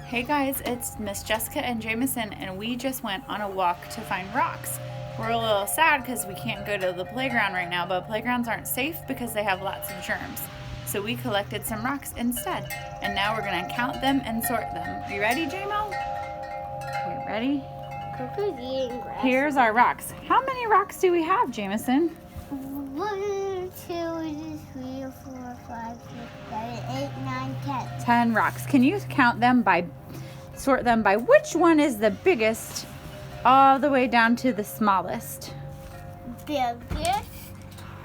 Hey guys, it's Miss Jessica and Jameson, and we just went on a walk to find rocks. We're a little sad because we can't go to the playground right now, but playgrounds aren't safe because they have lots of germs. So we collected some rocks instead, and now we're gonna count them and sort them. Are you ready, J-Mo? Okay, ready? Coco's eating grass. Here's our rocks. How many rocks do we have, Jameson? 1, 2, 3, 4, 5, 6, 7, 8, 9, 10. 10 rocks. Can you count them sort them by which one is the biggest all the way down to the smallest? Biggest,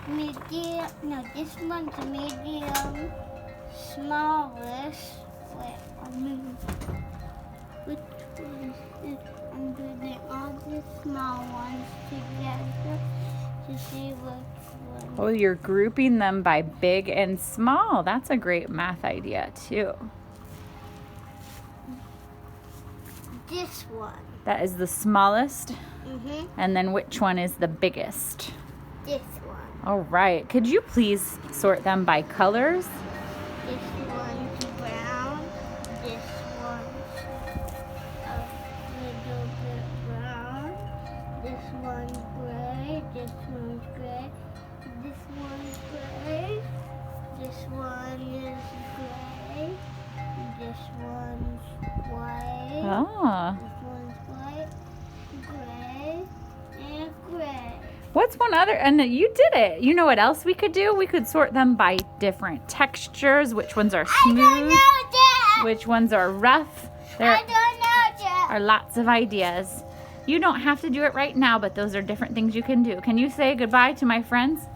medium, no, this one's medium, smallest. Wait, which one is it? I'm doing all the small ones together to see which one. Oh, you're grouping them by big and small. That's a great math idea, too. This one. That is the smallest. Mm-hmm. And then which one is the biggest? This one. All right. Could you please sort them by colors? This one's brown. This one's a little bit brown. This one's gray. This one's gray. This one's gray. This one is gray. This one's white. Ah. This one's white, gray, and gray. What's one other? And you did it. You know what else we could do? We could sort them by different textures. Which ones are I don't smooth? know that. Which ones are rough? There I don't know that. are lots of ideas. You don't have to do it right now, but those are different things you can do. Can you say goodbye to my friends?